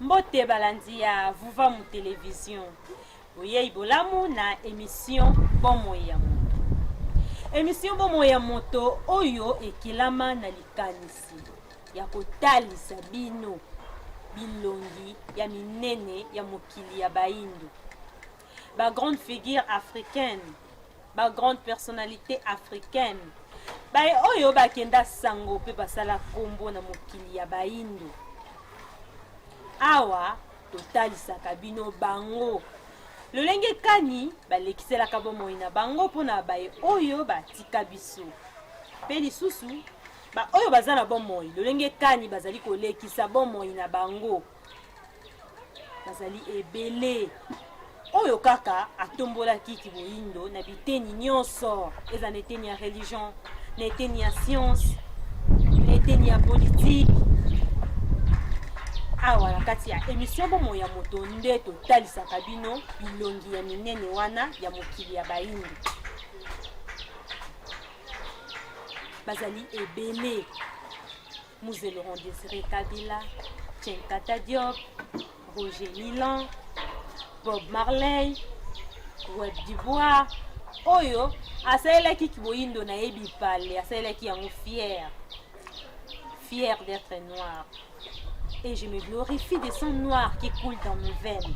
Mbote balandi ya vuva mu télévision. Oye ibolamu na émission Bomo ya moto. Émission Bomo ya moto oyo ekilama na likanisi ya kotalisa bino bilongi ya minene ya mokili ya baindu. Ba grande figure africaine, ba grande personnalité africaine. Ba oyo bakenda sango pe basala kombo na mokili ya baindu. Awa totalisaka bino bango lolenge kani balekiselaka bomoi na bango mpona baye oyo batika biso mpe lisusu ba oyo baza na bomoi lolenge kani bazali kolekisa bomoi na bango bazali ebele oyo kaka atombolaki kiboyindo na biteni nyonso eza na eteni ya religion na eteni ya science na eteni ya politique. Awa na kati ya émission Bomo ya moto nde totalisaka bino bilongi ya minene wana ya mokili ya baindu. Bazali ebele Mzee Laurent Désiré Kabila, Tchenkata Diop, Roger Milan, Bob Marley, Web Dubois oyo asalelaki kiboyindo na yebi pale asalelaki yango fier d'être noir. Et je me glorifie de sang noir qui coule dans mes veines.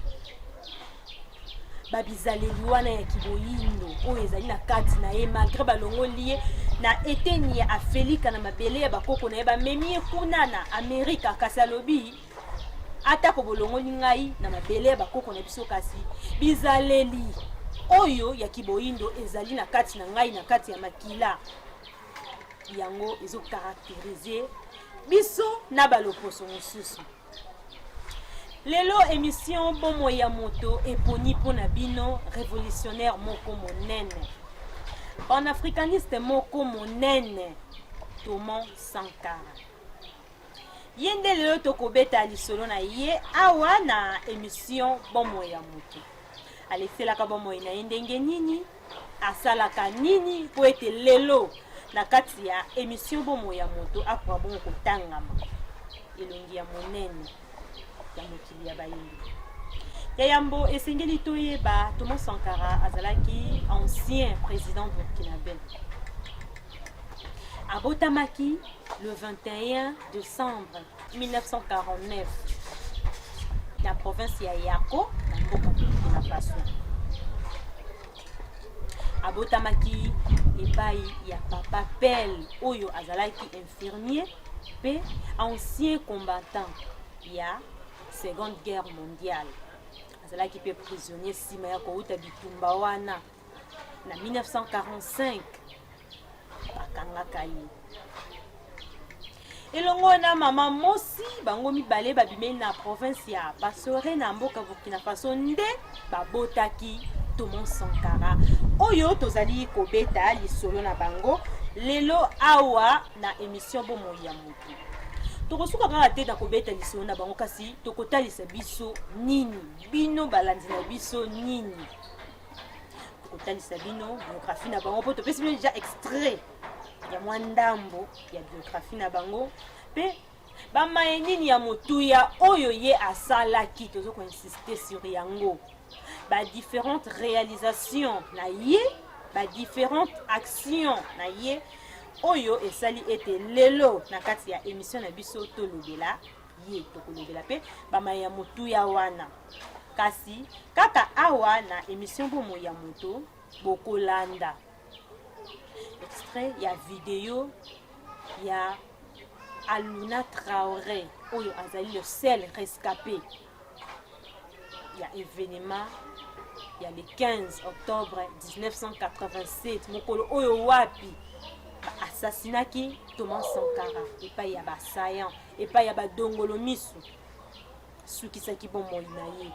Babizaleli wana ya kiboyindo oyo ezali na kati na ye malgré balongo lié na eteni ya Afrika na mabele ya bakoko na ye bamemi kuna na Amerika kasi alobi atako bolongo ngai na mabele ya bakoko na biso kasi bizaleli oyo ya kiboyindo ezali na kati na ngai na kati ya makila yango ezo caractériser biso na baloposo mosusu. Lelo émission Bomo ya moto eponi pona bino révolutionnaire moko monene panafricaniste moko monene Thomas Sankara. Yende lelo tokobeta lisolo na ye awa na émission Bomo ya moto. Aleselaka bomo na ndenge nini asalaka nini po ete lelo na kati ya émission Bomo ya moto akwa bongo kotangama elongi ya monene ya mokili ya baindu. Yayambo esengeli toyeba Thomas Sankara azalaki ancien président burkinabé. Abotamaki le 21 décembre 1949 na province ya Yako na mboka Burkina Faso. Abotamaki epai ya Papa Pel oyo azalaki infirmier pe ancien combattant ya Seconde Guerre mondiale. Azalaki pe prisonnier sima ya kouta bitumba wana na 1945 bakangaka ye. Elongo na mama mosi bango mibale babimeli na province ya Basore na mboka Burkina Faso nde babotaki Thomas Sankara oyo tozali kobeta lisolo na bango lelo awa na émission Bomo ya moto. Tokosuka kaka te na kobeta lisolo na bango kasi tokotalisa biso nini bino balandi na biso nini tokotalisa bino biographie na bango po topesi bino déjà extrait ya mwandambo ya biographie na bango pe bamaye nini ya motuya oyo ye asalaki tozo ko insister sur yango ba différentes réalisations na ye ba différentes actions na ye oyo esali ete lelo na kati ya émission na biso tolobela ye tokolobela pe bamaye ya motuya wana kasi kaka awa na émission Bomo ya moto bokolanda extrait ya vidéo ya Aluna Traoré oyo azali le seul rescapé ya événement ya le 15 octobre 1987 mokolo oyo wapi assassinaki Thomas Sankara epai ya basayan epai ya badongolo misu sukisaki bomoi na ye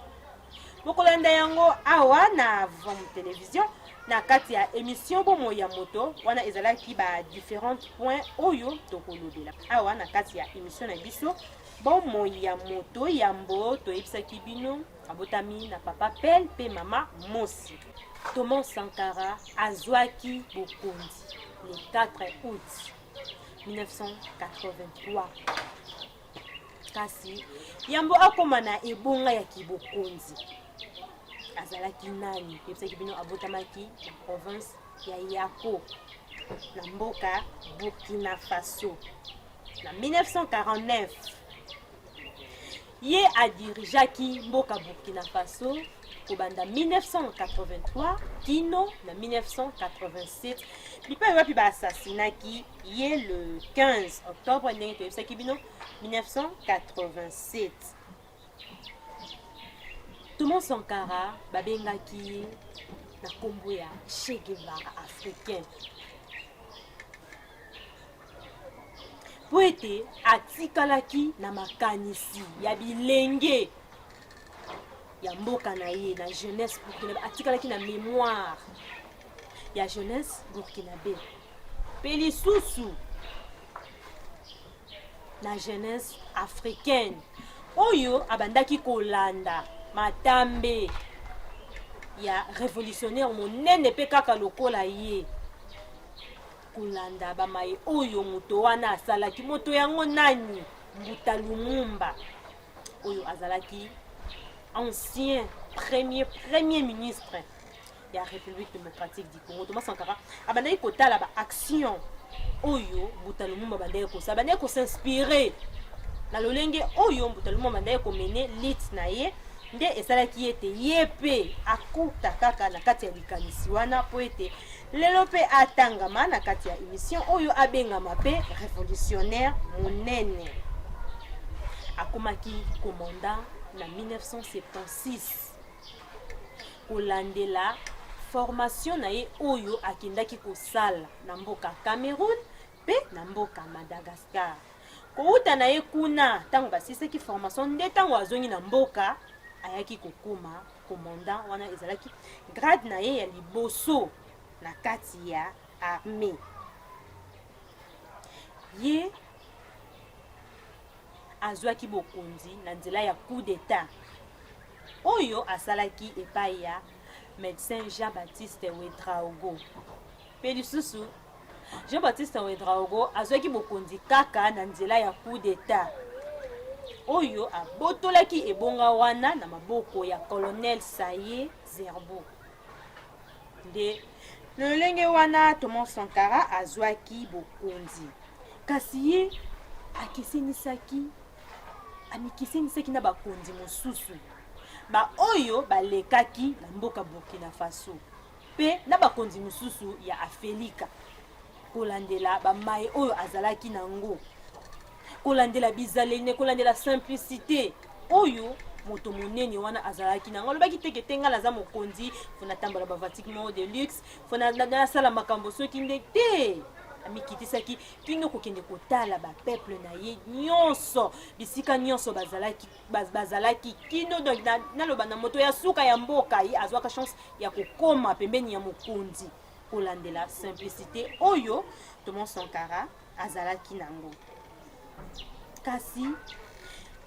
bokolanda yango awa na Vom télévision na kati ya émission Bomo ya moto wana ezalaki ba différents points oyo tokolobela awa na kati ya émission na biso Bomo ya moto yambo toyebisaki bino abotami na Papa Pel pe mama Mosi. Thomas Sankara azwaki bokonzi le 4 août 1983 kasi yambo akoma na ebonga ya kibokonzi azalaki nani yebisaki bino abotamaki na province ya Yako na mboka Burkina Faso na 1949 ye adirijaki mboka Burkina Faso kobanda 1983 kino na 1987 bipa wapi baassasinaki ye le 15 octobre ndenge toyebisaki bino 1987 Thomas Sankara babengaki ye na kombo ya Che Guevara africain po ete atikalaki na makanisi ya bilenge ya mboka na ye na jeunesse burkinabe atikalaki na mémoire ya jeunesse burkinabe pe lisusu na jeunesse africaine oyo abandaki kolanda matambe ya révolutionnaire monene pe kaka lokola ye kolanda bamaye oyo moto wana asalaki moto yango nani Mbuta Lumumba oyo azalaki ancien premier ministre ya République démocratique du Congo Thomas Sankara abandaki kotala ba action oyo Mbuta Lumumba bandaki kosala abandaki kosinspire na lolenge oyo Mbuta Lumumba bandaki komene lit na ye nde esalaki ete ye pe akuta kaka na kati ya likanisi wana po ete lelo pe atangama na kati ya émission oyo abengama pe révolutionnaire monene akomaki commandant na 1976 kolandela formation na ye oyo akendaki kosala na mboka Cameroun pe na mboka Madagascar kouta na ye kuna ntango basisaki formation nde ntango azongi na mboka ayaki kokoma commandant wana ezalaki grade na ye ya liboso na kati ya armée ye azwaki bokonzi na nzela ya coup d'état oyo asalaki epai ya médecin Jean-Baptiste Ouédraogo pe lisusu Jean-Baptiste Ouédraogo azwaki bokonzi kaka na nzela ya coup d'état oyo abotolaki ebonga wana na maboko ya colonel Saye Zerbo nde lolenge wana Thomas Sankara azwaki bokonzi kasi ye amikisenisaki na bakonzi mosusu ba oyo balekaki na mboka Burkina Faso pe na bakonzi mosusu ya Afrika kolandela bamaye oyo azalaki nango kolandela bizalene kolandela simplicité oyo moto monene wana azalaki nango lobaki teke nga naza mokonzi fona tambola ba bâtiment de luxe fona na sala makambo soki nde te amikitisaki kino kokende kotala ba peuple na ye nyonso bisika nyonso bazalaki kino donc na loba na moto ya suka ya mboka ye azwaka chance ya kokoma pembeni ya mokonzi kolandela simplicité oyo Thomas Sankara azalaki nango kasi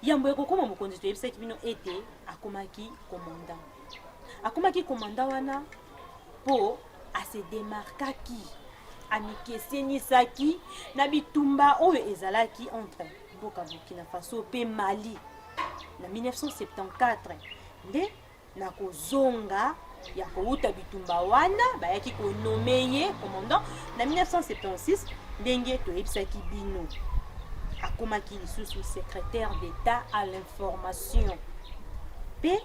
yambo ekokoma mokonzi toyebisaki bino ete akomaki commandant wana po ase demarkaki amikesenisaki na bitumba oyo ezalaki entre mboka Burkina Faso pe Mali na 1974 nde na kozonga ya kouta bitumba wana bayaki konome ye commandant na 1976 ndenge toyebisaki bino akomaki lisusu secrétaire d'état à l'information pe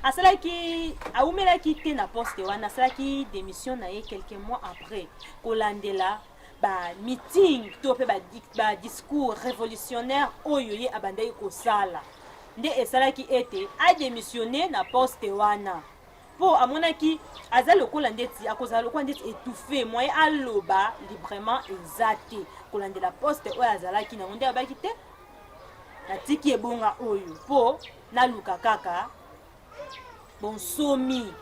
asalaki aumelaki te na poste wana asalaki démission na ye quelques mois après kolandela ba meeting to pe ba discours révolutionnaire oyo ye abandaki kosala nde esalaki ete adémissionné na poste wana po amonaki aza lokola ndeti akozala lokola ndeti étouffé moye aloba librement eza te kolandela poste oyo azalaki nango nde abaki te natiki ebonga oyo po naluka kaka bonsomi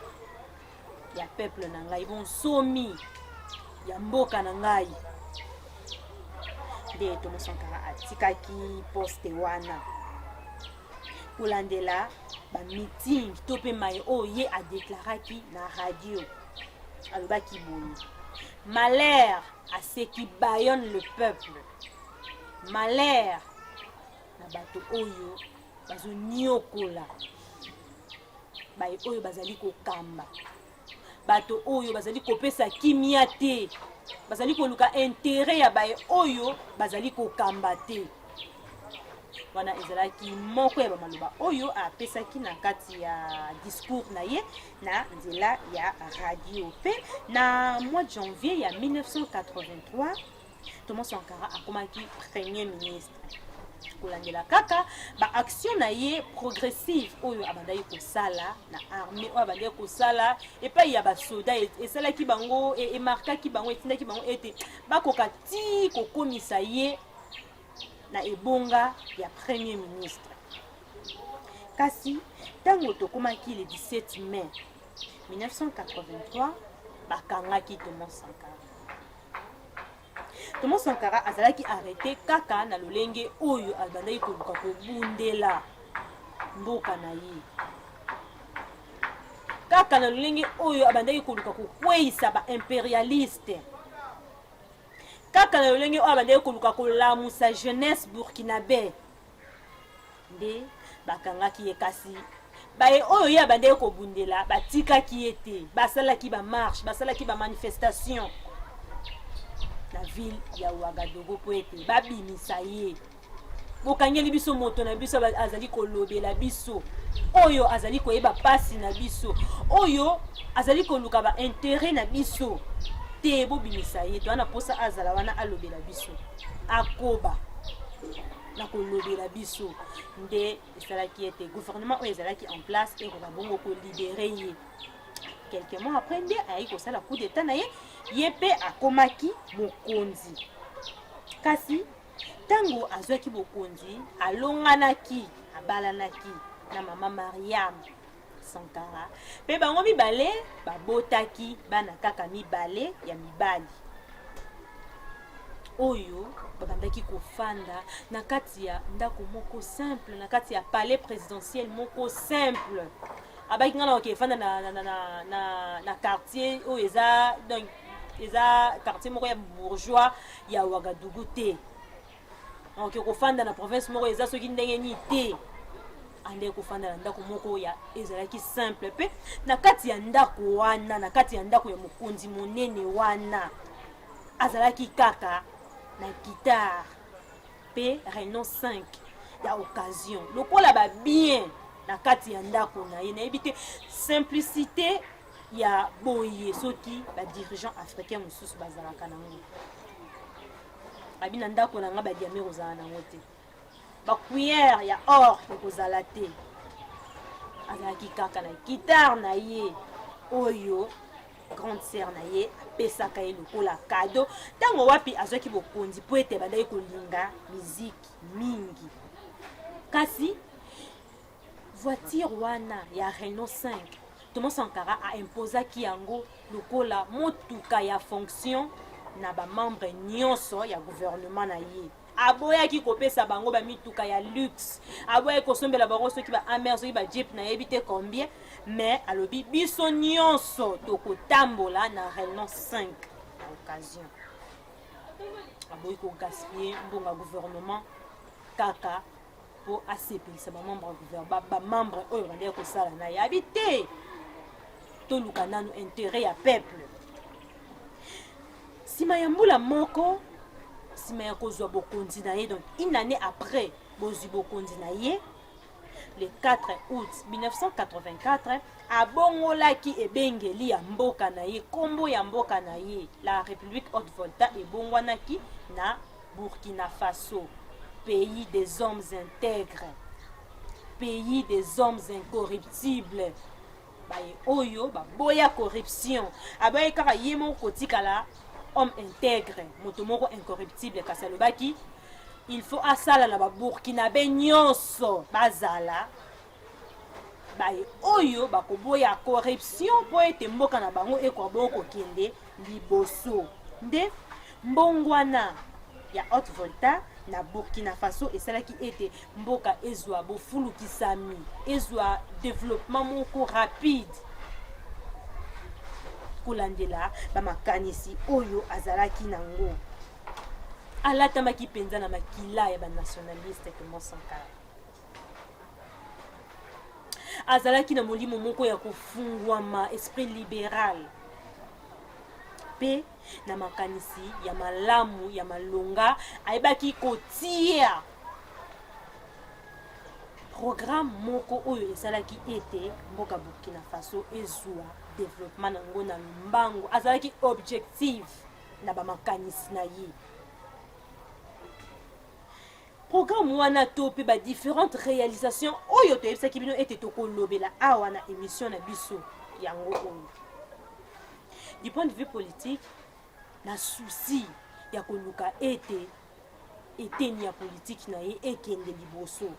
ya peuple na ngai bonsomi ya mboka na ngai nde Thomas Sankara atikaki poste wana kolandela ba meeting to pe maye oyo ye adeklaraki na radio alobaki boye malheur à ceux qui bâillonnent le peuple malheur na bato oyo bazoniokola baye oyo bazali kokamba bato oyo bazali kopesa kimia te bazali koluka intérêt ya baye oyo bazali kokamba te wana ezalaki moko ya bamaloba oyo apesaki na kati ya discours na ye na nzela ya radio pe na mois de janvier ya 1983 Thomas Sankara akomaki premier ministre kolandela kaka baaction na ye progressive oyo abandaki kosala na armée oyo abandaki kosala epai ya basoda esalaki bango emarkaki bango etindaki bango ete bakoka ti kokomisa ye na ebonga ya premier ministre kasi ntango tokomaki le 17 mai 1983 bakangaki Thomas Sankara azalaki arrêté kaka na lolenge oyo abandaki koluka kobundela mboka na ye kaka na lolenge oyo abandaki koluka kokweyisa ba-impérialiste kaka na lolenge oyo abandaki koluka kolamusa jeunesse burkinabé nde bakangaki ye kasi baye oyo ye abandaki kobundela batikaki ye te basalaki bamarche basalaki bamanifestation na ville ya Ouagadougou po ete babimisa ye bokangeli biso moto na biso azali kolobela biso oyo azali koyeba pasi na biso oyo azali koluka ba intérêt na biso te bobimisa ye to wana posa azala wana alobela biso akoba na kolobela biso nde esalaki ete gouvernement oyo ezalaki en place ekoka bongo kolibere ye quelques mois après nde ayaki kosala coup d'état na ye ye mpe akomaki mokonzi kasi ntango azwaki bokonzi alonganaki abalanaki na mama Mariam Sankara mpe bango mibale babotaki bana kaka mibale ya mibali oyo babandaki kofanda na kati ya ndako moko simple na kati ya palais présidentiel moko simple abaki ngana okefanda na quartier oyo eza donc eza quartier moko ya bourgeois ya Ouagadougou te donc kofanda na province moko eza soki ndenge ni te ande kofanda na ndako moko ya ezalaki simple pe na kati ya ndako wana na kati ya ndako ya mokonzi monene wana azalaki kaka na guitare pe Renault 5 ya occasion lokola ba bien na kati ya ndako na ye nayebi te simplicité ya boye soki ba dirigeant africain mosusu bazalaka nango abi na ndako na nga badiame kozala nango te bacuillère ya or ekozala te azalaki kaka na guitare na ye oyo grande sœur na ye apesaka ye lokola cadeau ntango wapi azwaki bokonzi po ete bandaki kolinga miziki mingi kasi voiture wana ya Renault 5 Thomas Sankara a imposaki yango lokola motuka ya fonction na bamembre nyonso ya gouvernement na ye aboyaki kopesa bango bamituka ya luxe aboyaki kosombela bango soki ba-amer soki ba-jeep nayebi te combien mais alobi biso nyonso tokotambola na Renault 5 na occasion aboyi kogaspiller mbongo gouvernement kaka po asepelisa bamembre oyo bandeki kosala na ye abi te toluka nanu intérêt ya peuple nsima ya mbula moko nsima ya kozwa bokonzi na ye donc une année après bozwi bokonzi na ye le 4 août 1984 abongolaki ebengeli ya mboka na ye kombo ya mboka na ye la République Haute-Volta ebongwanaki na Burkina Faso pays des hommes intègres pays des hommes incorruptibles baye oyo baboya corruption abaye kaka ye moko kotikala homme intègre moto moko incorruptible kasi alobaki il faut asala na baburkinabé nyonso bazala baye oyo bakoboya corruption po ete mboka na bango ekwa bokokende liboso nde mbongwana ya Haute-Volta na Burkina Faso esalaki ete mboka ezwa bofulukisami ezwa développement moko rapide kolandela bamakanisi oyo azalaki nango alatamaki mpenza na makila ya banationaliste Thomas Sankara. Azalaki na molimo moko ya kofungwama esprit libéral pe na makanisi ya malamu ya malonga ayebaki kotia programme moko oyo esalaki ete mboka Burkina Faso ezwa développement nango na mbango. Azalaki objectif na bamakanisi na ye. Programme wana to pe ba différentes réalisations oyo toyebisaki bino ete tokolobela awa na émission na biso yango oyo. Du point de vue politique, na souci ya koluka ete eteni ya politique na ye ekende liboso.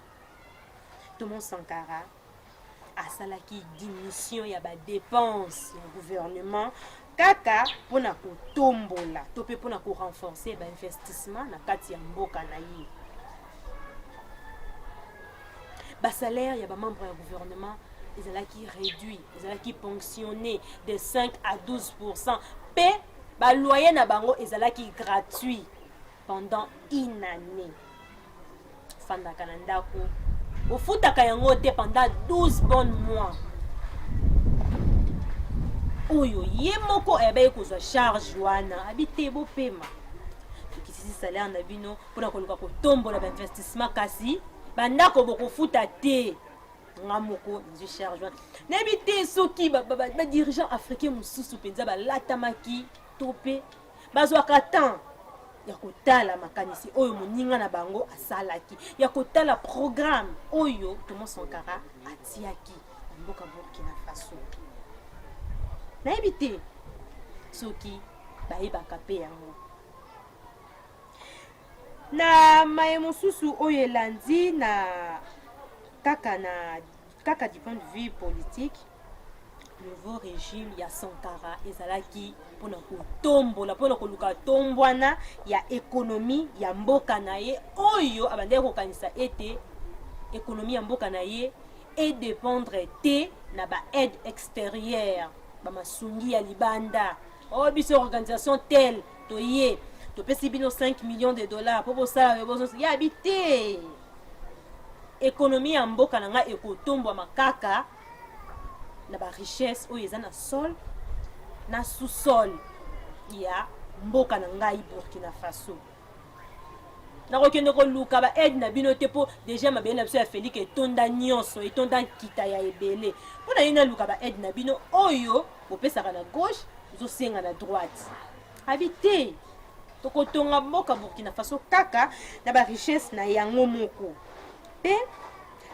Thomas Sankara asalaki diminution ya ba dépenses ya gouvernement kaka pona kotombola to pe pona ko renforcer ba investissement na kati ya mboka na ye. Ba salaire ya ba membre ya gouvernement ezalaki réduit, ezalaki ponctionné de 5 à 12%. Pe ba loyer na bango ezalaki gratuit pendant une année. Fanda kanandako ofutaka yango te pendant 12 bons mois. Oyo ye moko ebe kozwa charge wana abite bo pema. Tukisisi salaire na bino pona koluka kotombola ba investissement kasi bandako bokofuta te. Ngamoko nzi charge wana. Nebite soki ba dirigeant africain mususu penza ba latamaki topé bazwaka temps ya kotala makanisi oyo moninga na bango asalaki ya kotala programme oyo Thomas Sankara atiaki mboka Burkina Faso. Nayebi te soki bayebaka pe yango. Na maye mosusu oyo elandi na kaka du point de vue politique, nouveau régime ya Sankara ezalaki pona kotombola pona koluka tombwana ya économie ya mboka na ye oyo abandeki kokanisa ete économie ya mboka na ye et dépendre te na ba aide extérieure ba masungi ya libanda. Oh biso organisation telle toye topesi bino 5 millions de dollars pour bosala bozo ya habité. Économie ya mboka na nga ekotombwa makaka na ba richesse oyo eza na sol na sous-sol ya mboka na ngai Burkina Faso. Na kokende koluka ba aide na bino te po déjà mabele na biso ya Félix etonda nyonso etonda kita ya ebele. Po na yina luka ba aide na bino oyo bopesaka na gauche zosenga na droite. Habité tokotonga mboka Burkina Faso kaka na ba richesse na yango moko. Pe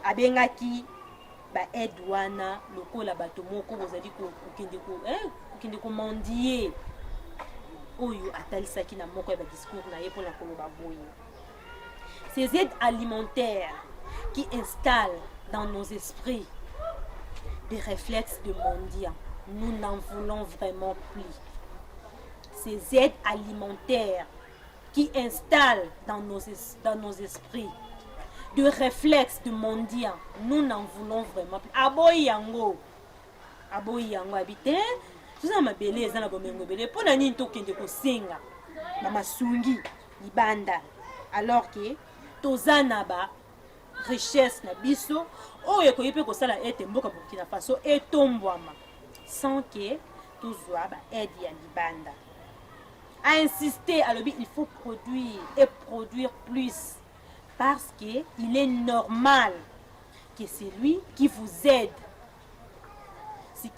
abengaki ba aide wana lokola bato moko bozali kokende ko mendier oyo atalisaki na moko ya ba discours na ye pona koloba boye. Ces aides alimentaires qui installent dans nos esprits des réflexes de mendiant, nous n'en voulons vraiment plus. Ces aides alimentaires qui installent dans nos esprits de réflexe de mendiant, nous n'en voulons vraiment plus. Aboyi yango habité. Tout ça mabele ezana bomengo bele pona nini tokende kosenga na masungi libanda alors que tozana ba richesse na biso oyo koyepe kosala ete mboka Burkina Faso etombwama sans que tozwa ba aide ya libanda. A insister à il faut produire et produire plus. Parce qu'il est normal que c'est lui qui vous aide,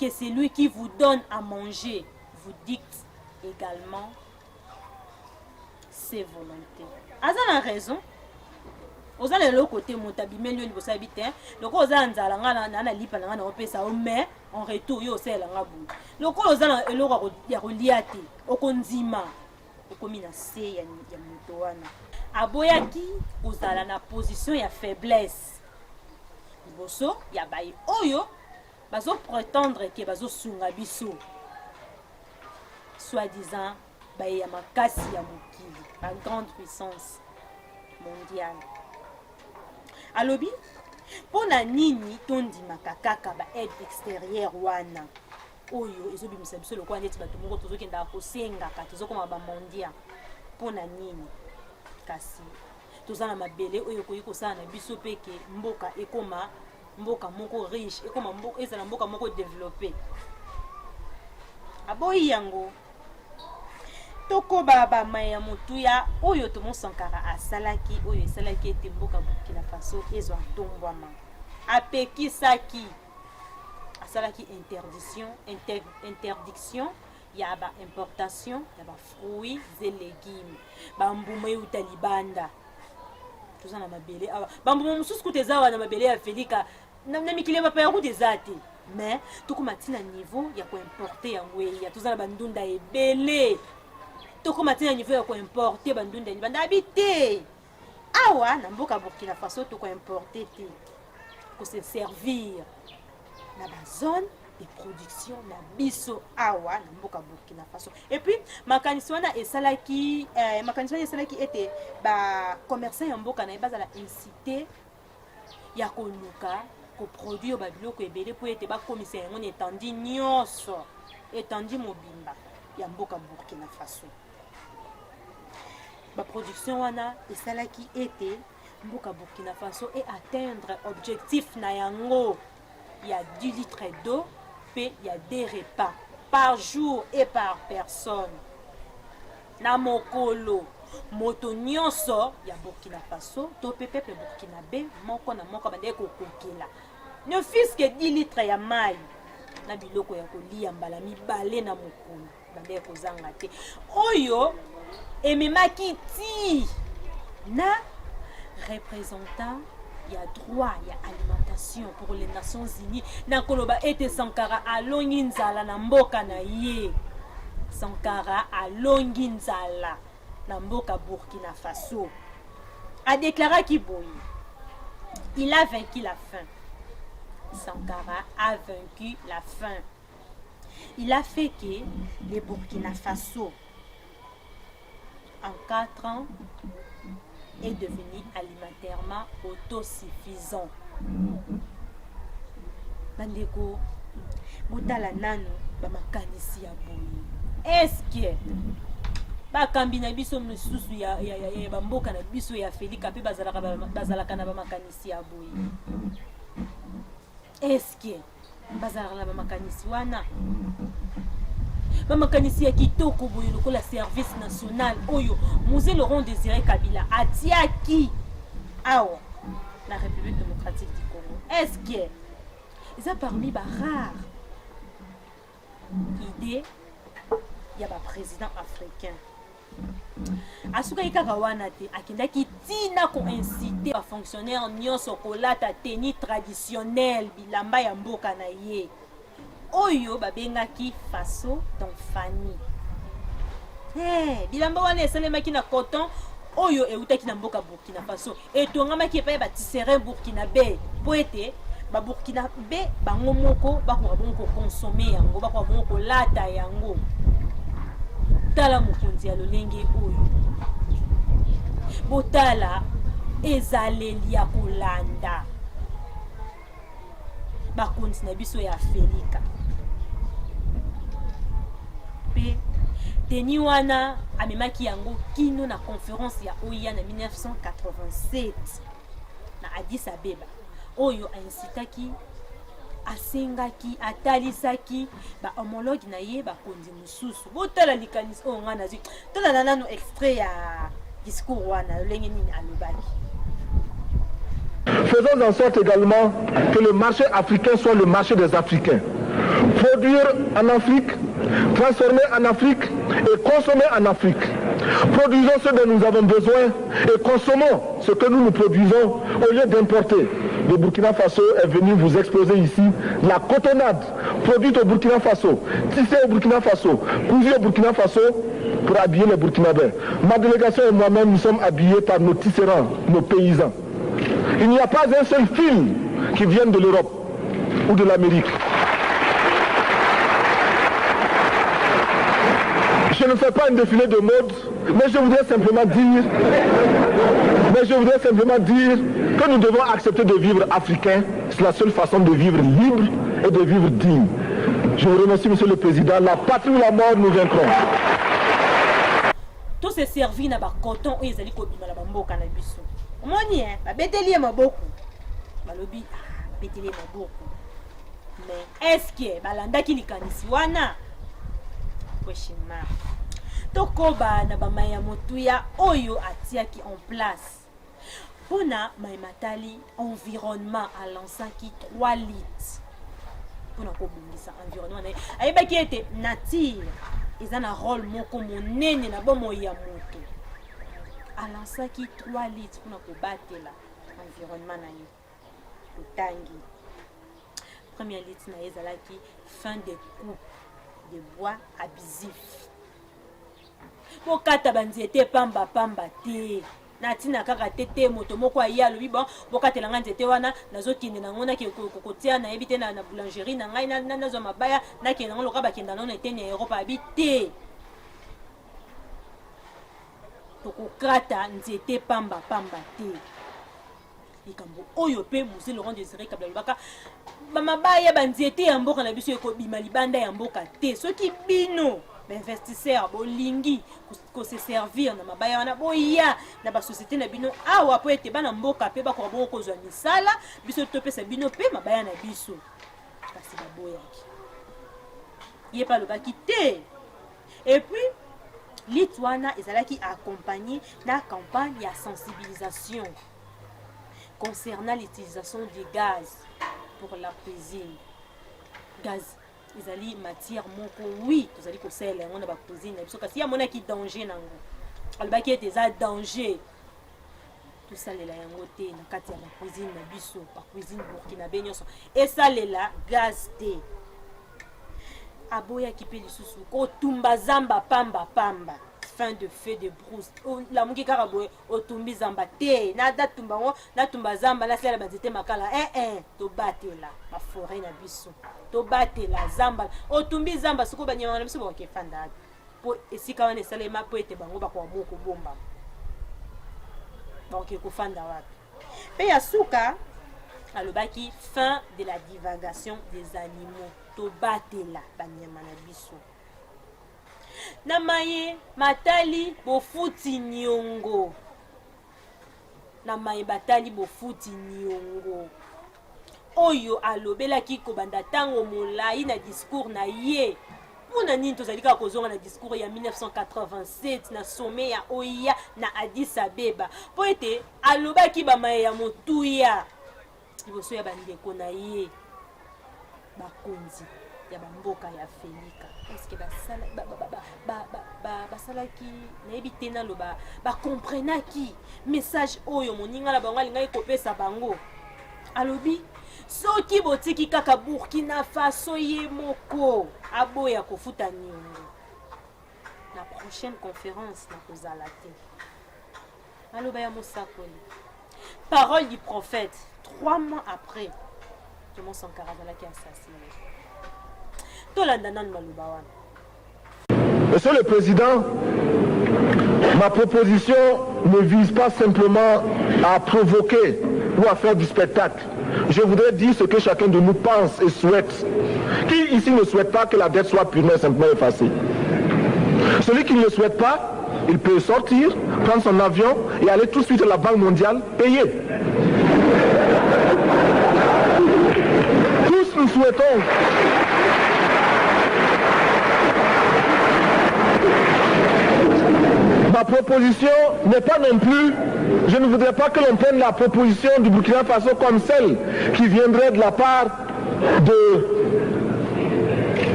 que c'est lui qui vous donne à manger, vous dicte également ses volontés. Azana raison. Ozana le côté montabimé lui vous habite. Le ko ozana nzalanga na lipa na opesa o mais en retour yo sela ngabu. Le ko ozana eloko ya koliate okonzima okomina se ya moto wana. Aboyaki ozala na position ya faiblesse liboso ya baye oyo bazo prétendre que bazo sunga biso soi-disant baye ya makasi ya mokili la grande puissance mondiale. Alobi pona nini tondimaka kaka ba aide extérieure wana oyo ezobimisa biso lokwa neti bato moko tozokenda kosenga ka tozokoma ba mondial pona nini kasi tozana mabele oyo koyi kosala na biso peke mboka ekoma mboka moko riche ekoma mboka ezala mboka moko développé aboyi yango tokoba bamaya motuya oyo Thomas Sankara asalaki oyo esalaki ete mboka Burkina Faso ezwa ntombwama apekisaki asalaki interdiction ya ba importation ya ba fruits et légumes bambuma euta libanda tozana mabele awa bambuma mosusu kutezawa na mabele ya Felika na mikile ba pa route ezate mais tokoma tina niveau ya ko importer yango ya tozana bandunda ebele tokoma tina niveau ya ko importer bandunda libanda habité awa na mboka Burkina Faso toko importer te ko se servir na ba zone de production na biso awa na mboka Burkina Faso. Et puis makanisi wana esalaki ete ba commerçant ya mboka na bazala incité ya konuka ko produire ba biloko ebele po ete ba komisa yango etandi nyonso etandi mobimba ya mboka Burkina Faso. Ba production wana esalaki ete mboka Burkina Faso et atteindre objectif na yango. Il y a 10 litres d'eau, puis il y a des repas par jour et par personne. Na mokolo, moto nyonso ya Burkina Faso, to peuple burkinabé, moko na moko bande ko kokela. Ne fils que 10 litres ya mai. Na biloko ya kolia mbala mibale na mokolo, bande ko zanga te. Oyo ememaki ti na représentant il y a droit, il y a alimentation pour les Nations Unies. Na koloba ete Sankara alongi nzala na mboka na ye. Sankara alongi nzala na mboka Burkina Faso. A déclaré qu'il boye. Il a vaincu la faim. Sankara a vaincu la faim. Il a fait que les Burkina Faso, en 4 ans, est devenu alimentairement autosuffisant. Bandeko, butala nanu bamakanisi ya boye. Est-ce que bakambi na biso misusu ya bamboka na biso ya Felika pe bazalaka na bamakanisi ya boye? Est-ce que bazalaka na bamakanisi wana? Bamakanisi ya kitoko boye lokola service national oyo Mzee Laurent Désiré Kabila atiaki awa na République démocratique du Congo. Est-ce que ils ont parmi ba rare idée ya ba président africain asuka ikaka wana te akendaki tina ko inciter ba fonctionnaire nyonso kolata tenue traditionnelle bilamba ya mboka na ye oyo babengaki faso dans famille. Bilamba wana esalemaki na coton oyo eutaki na mboka Burkina Faso etongamaki epai batisserin burkinabé po ete ba burkinabé bango moko bakoka bongo consommer yango bakoka bongo kolata yango. Tala mokonzi ya lolenge oyo botala ezaleli ya kolanda bakonzi na biso ya Felika pe teni wana amemaki yango kino na conférence ya OIA na 1987 na Addis Abeba oyo aincitaki asengaki atalisaki ba homologue na ye bakonzi mususu botala likanisi oyo nga nazwi tolala nano extrait ya discours wana lolenge nini alobaki. Faisons en sorte également que le marché africain soit le marché des Africains. Produire en Afrique, transformer en Afrique et consommer en Afrique. Produisons ce dont nous avons besoin et consommons ce que nous produisons au lieu d'importer. Le Burkina Faso est venu vous exposer ici la cotonnade produite au Burkina Faso, tissée au Burkina Faso, cousue au Burkina Faso pour habiller les Burkinabés. Ma délégation et moi-même, nous sommes habillés par nos tisserands, nos paysans. Il n'y a pas un seul fil qui vienne de l'Europe ou de l'Amérique. Je ne fais pas un défilé de mode, mais je voudrais simplement dire que nous devons accepter de vivre africain. C'est la seule façon de vivre libre et de vivre digne. Je vous remercie, Monsieur le Président. La patrie ou la mort, nous vaincrons. tout se servir na ba coton oyo ezali kobima na bamboka na biso omoni babeteli ye maboko balobi babeteli ye maboko mais est-ce que balandaki likanisi wana question mark tokoba na bamai ya motuya oyo atiaki en place mpona maimatali environnement alansaki 3 litres mpona kobongisa environnement na ye ayebaki ete nature eza na rôle moko monene na bomoi ya moto alansaki 3 litres mpona kobatela environnement na ye totangi première litre na ye ezalaki fin de coupe de bois abusif bokata banzete pamba te na tina kaka tete moto moko aye alobi bon bokatela nga nzete wana nazokende nango nakotia nayebi te na boulangerie na ngai nazwa mabaya nakende nango loka bakenda nano eteni ya Europe abi te tokokata nzete pamba te likambo oyo pe Mose Laurent Désiré Kabila alobaka bamabaya banzete ya mboka na biso ekobima libanda ya mboka te soki bino bainvestisseur bolingi kose servir na mabaya wana boya na basosiété na bino awa po ete bana mboka pe bakoka bongo kozwa misala biso topesa bino pe mabaya na biso kasi baboyaki ye pa alobaki te et puis litre wana ezalaki accompagné na campagne ya sensibilisation concernant l'utilisation du gaz pour la cuisine. Gaz, ezali matière moko oui, tozali kosala yango na ba cuisine na biso kasi ya mona ki danger nango. Alobaki ete eza danger. Tosalela yango te na kati ya ba cuisine na biso, ba cuisine burkinabé nyonso. Esalela gaz te. Aboya ki pe lisusu ko tumba zamba pamba. Fin de feu de brousse la muki karaboye otumbi zamba te na datumba ngo na tumba zamba na sala banzete makala to batela ma forêt na biso to batela zamba otumbi zamba siko banyama na biso boke fanda po esika wana salema po ete bango bakwa moko bomba donc ko fanda wapi pe ya suka alobaki fin de la divagation des animaux to batela banyama na biso na maye matali bofuti nyongo na maye batali bofuti nyongo oyo alobelaki kobanda tango molai na discours na ye pona nini tozali kaka kozonga na discours ya 1987 na sommet ya OIA na Addis Abeba po ete alobaki bamaye ya motuya liboso ya bandeko na ye bakonzi ya bamboka ya Afrika est-ce que basalaki nayebi te naloba bakomprenaki message oyo moninga na bango alingai kopesa bango alobi soki botiki kaka Burkina Faso ye moko aboya kofuta nyongo la prochaine conférence na kozala te aloba ya mosakoli parole du prophète 3 mois après Thomas Sankara azalaki assassiné. Monsieur le Président, ma proposition ne vise pas simplement à provoquer ou à faire du spectacle. Je voudrais dire ce que chacun de nous pense et souhaite. Qui ici ne souhaite pas que la dette soit purement et simplement effacée? Celui qui ne le souhaite pas, il peut sortir, prendre son avion et aller tout de suite à la Banque mondiale payer. Tous nous souhaitons ma proposition n'est pas non plus, je ne voudrais pas que l'on prenne la proposition du Burkina Faso comme celle qui viendrait de la part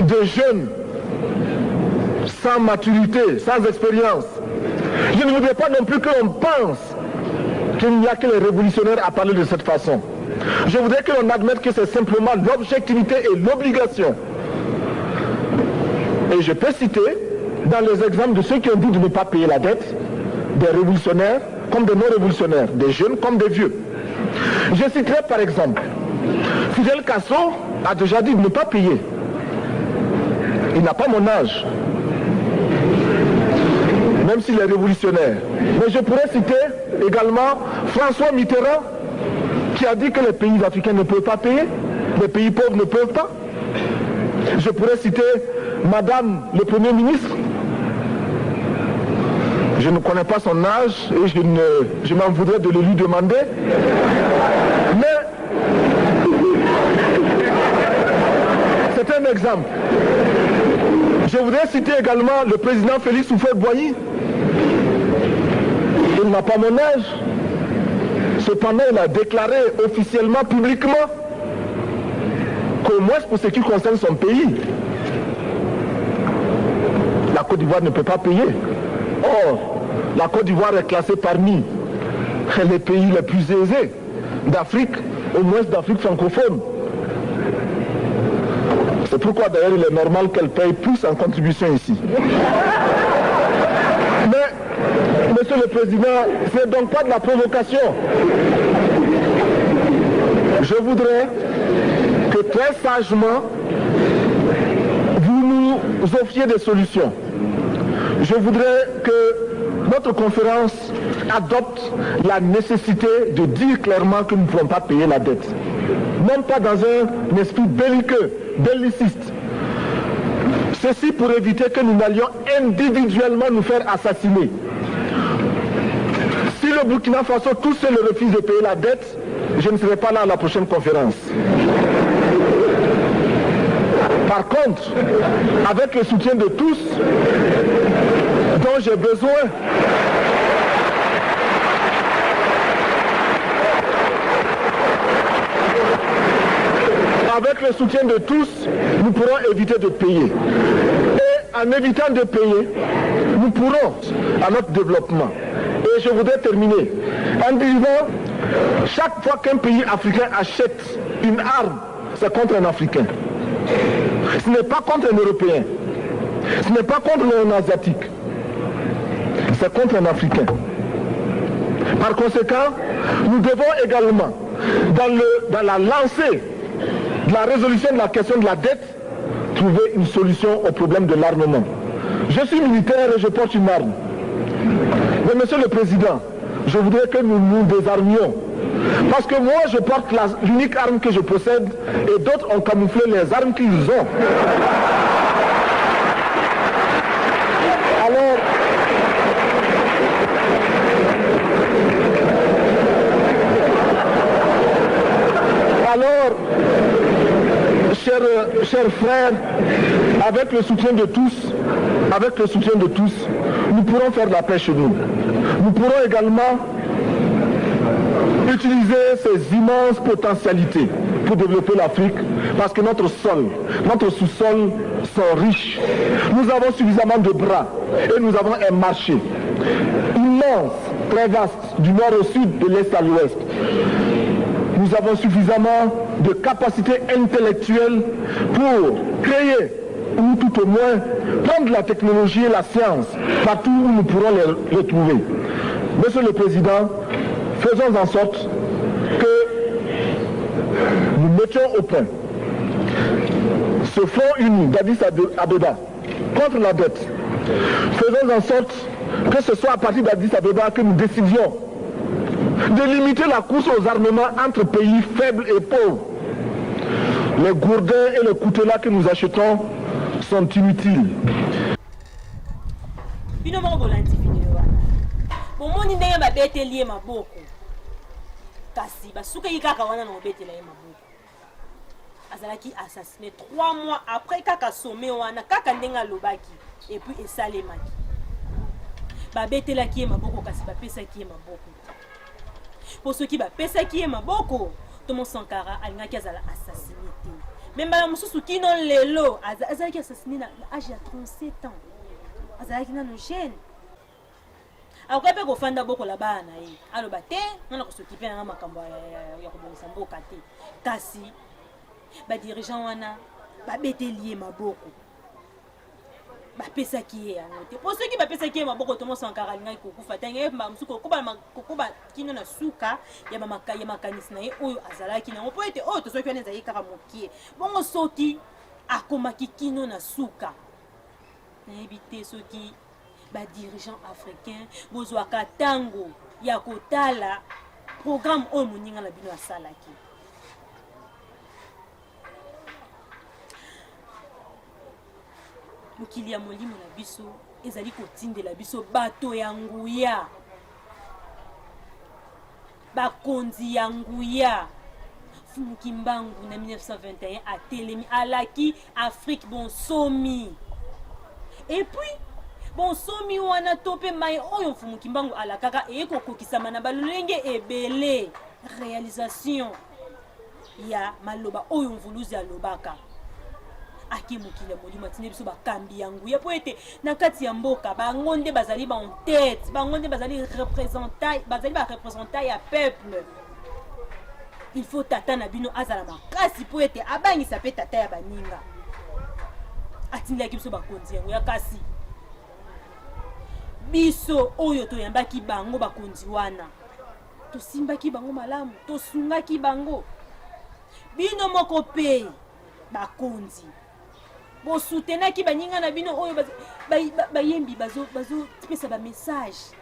de jeunes sans maturité, sans expérience. Je ne voudrais pas non plus que l'on pense qu'il n'y a que les révolutionnaires à parler de cette façon. Je voudrais que l'on admette que c'est simplement l'objectivité et l'obligation. Et je peux citer dans les exemples de ceux qui ont dit de ne pas payer la dette, des révolutionnaires comme des non-révolutionnaires, des jeunes comme des vieux. Je citerai par exemple, Fidel Castro a déjà dit de ne pas payer. Il n'a pas mon âge, même s'il est révolutionnaire. Mais je pourrais citer également François Mitterrand, qui a dit que les pays africains ne peuvent pas payer, les pays pauvres ne peuvent pas. Je pourrais citer Madame le Premier ministre, Je ne connais pas son âge et je m'en voudrais de le lui demander. Mais c'est un exemple. Je voudrais citer également le président Félix Houphouët-Boigny. Il n'a pas mon âge. Cependant, il a déclaré officiellement, publiquement, qu'au moins pour ce qui concerne son pays, la Côte d'Ivoire ne peut pas payer. Or, la Côte d'Ivoire est classée parmi les pays les plus aisés d'Afrique, au moins d'Afrique francophone. C'est pourquoi d'ailleurs il est normal qu'elle paye plus en contribution ici. Mais, Monsieur le Président, ce n'est donc pas de la provocation. Je voudrais que très sagement, vous nous offriez des solutions. Je voudrais que notre conférence adopte la nécessité de dire clairement que nous ne pourrons pas payer la dette. Même pas dans un esprit belliqueux, belliciste. Ceci pour éviter que nous n'allions individuellement nous faire assassiner. Si le Burkina Faso tout seul refuse de payer la dette, je ne serai pas là à la prochaine conférence. Par contre, avec le soutien de tous, dont j'ai besoin, avec le soutien de tous, nous pourrons éviter de payer. Et en évitant de payer, nous pourrons à notre développement. Et je voudrais terminer en disant, chaque fois qu'un pays africain achète une arme, c'est contre un Africain. Ce n'est pas contre un Européen. Ce n'est pas contre un Asiatique. C'est contre un Africain. Par conséquent, nous devons également, dans la lancée de la résolution de la question de la dette, trouver une solution au problème de l'armement. Je suis militaire et je porte une arme. Mais Monsieur le Président, je voudrais que nous nous désarmions. Parce que moi, je porte l'unique arme que je possède et d'autres ont camouflé les armes qu'ils ont. Alors, chers frères, avec le soutien de tous, nous pourrons faire la paix chez nous. Nous pourrons également utiliser ces immenses potentialités pour développer l'Afrique, parce que notre sous-sol sont riches. Nous avons suffisamment de bras et nous avons un marché immense, très vaste, du nord au sud, de l'est à l'ouest. Nous avons suffisamment de capacités intellectuelles pour créer, ou tout au moins prendre la technologie et la science partout où nous pourrons les trouver. Monsieur le Président, faisons en sorte que nous mettions au point ce front uni d'Addis Abeba contre la dette. Faisons en sorte que ce soit à partir d'Addis Abeba que nous décidions de limiter la course aux armements entre pays faibles et pauvres. Les gourdins et les coutelas que nous achetons sont inutiles. Azalaki assassiné 3 mois après kaka sommet wana kaka ndenga lobaki et puis esalemaki babetelaki ye maboko kasi bapesaki ye maboko pour ceux qui bapesaki ye maboko Thomas Sankara alingaki azala assassiné te même bala mosusu kino lelo azalaki assassiné na âge ya 37 ans azalaki nano jeune akoki mpe kofanda bokola bana na ye aloba te ngana kosokipe nanga makambo ya kobongisa mboka te kasi badirigeant wana babeteli ye maboko bapesaki ye yango te po soki bapesaki ye maboko Thomas Sankara alingaki kokufa te ye mosusu kokoba kino na suka ya makanisi na ye oyo azalaki nango mpo ete oyo tozoki wana ezalaki kaka mokie bongo soki akomaki kino na suka nayebi te soki badirigeant africain bozwaka ntango ya kotala programme oyo moninga na bino asalaki. Mokili ya molimo na biso ezali kotindela biso bato ya nguya, bakonzi ya nguya. Fumu Kimbangu na 1921 atelemi alaki Afrique bonsomi. Et puis bonsomi wana tope mai oyo Fumu Kimbangu alakaka eko kokisama na balolenge ebele. Réalisation ya maloba oyo mvuluzi alobaka. Aki mokile molimo atinde biso bakambi yangu ya po ete na kati ya mboka bango nde bazali ba en tête, bango nde bazali representant ya peuple. Il faut tata na bino azala makasi po ete abangisa pe tata ya baninga. Atindaki biso bakonzi yango ya kasi. Biso oyo toyambaki bango bakonzi wana. Tosimbaki bango malamu, tosungaki bango. Bino moko pe bakonzi. Bo soutenaki baninga na bino oyo bayembi bazo pesa ba message.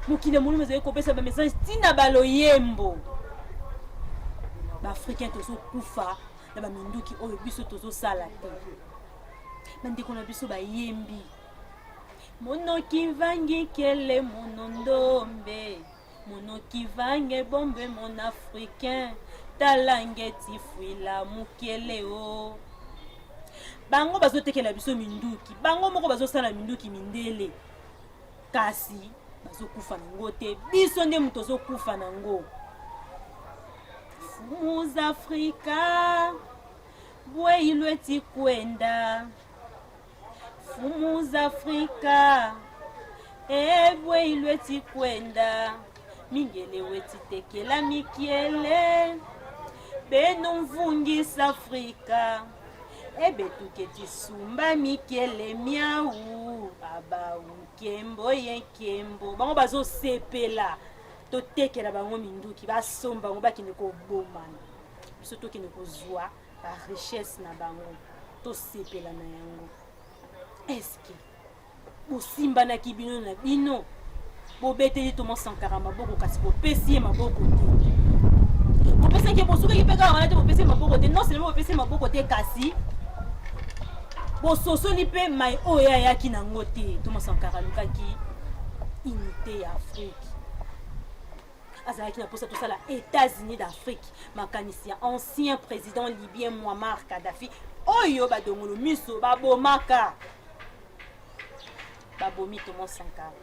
Mokile molimo ezali kopesa ba message tina baloyembo. Ba africain tozo kufa na ba minduki oyo biso tozo sala te. Bandeko na biso bayembi. Monoki vangi kele monondombe. Monoki vange bombe mon africain. Talangeti fuila mukele o. Bango bazo tekela biso minduki. Bango moko bazo sala minduki mindele. Kasi bazo kufa nango te. Biso nde muto zo kufa nango. Fumuz Afrika bwe ilweti kwenda. Fumuz Afrika bwe ilweti kwenda. Mingele weti tekela mikiele. Beno mvungis Afrika betuketi sumba mikiele miau aba unkembo yenkembo. Bango bazo sepela to tekela bango minduki basomba bango bakine ko bomana. Biso to kine ko zwa ba richesse na bango to sepela na yango. Eske bosimba na kibino na bino bobeteli Thomas Sankara maboko kasi bopesi maboko te. Bopesi ke bosuka kipeka wana te bopesi maboko te. Non seulement bopesi maboko te kasi bososo ni pe mai oya yaki nango te. Thomas Sankara lukaki unité ya Afrique. Azalaki na posa tosala États-Unis d'Afrique. Makanisi ya ancien président libyen Muammar Kadhafi oyo badongolo miso babomaka. Babomi Thomas Sankara.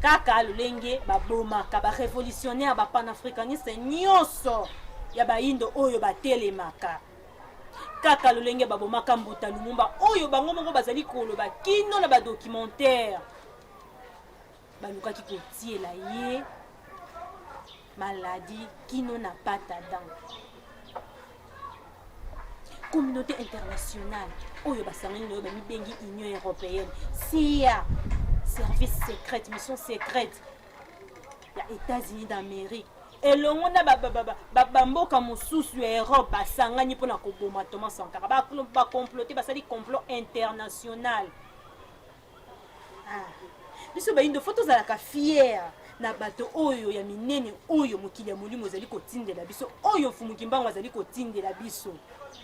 Kaka lolenge babomaka ba révolutionnaire ba panafricaniste nyonso ya baindo oyo batelemaka. Kaka lolenge babomaka Mbuta Lumumba oyo bango moko bazali koloba kino na ba documentaire. Balukaki kotiela ye maladie kino na pata dent. Communauté internationale oyo basangani oyo bamibengi Union européenne. CIA service secret, mission secrète. Il y a États-Unis d'Amérique. Et le monde a mboka mosusu ya Europe basangani pona koboma Thomas Sankara. Ba comploter basali complot international. Biso ba indo photos za la fière na bato oyo ya minene oyo mokili ya molimo zali kotindela biso oyo Fumu Kimbangu zali kotindela biso.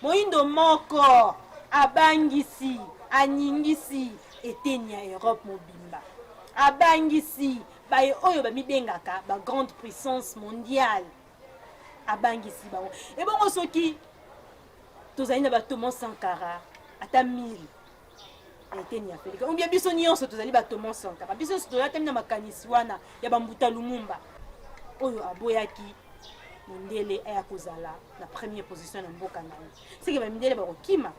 Moindo moko abangisi aningisi etenia Europe mobimba. Abangisi baye oyo bamibengaka ba grande puissance mondiale. Abangisi bango. Et bon soki tozali na ba Thomas Sankara ata 1000 etenia Afrika. Ombia biso nyonso tozali ba Thomas Sankara. Biso tozali na makanisi wana ya Mbuta Lumumba. Oyo aboyaki mondele aya kozala na première position na mboka na ye. C'est que ba mindele ba kokima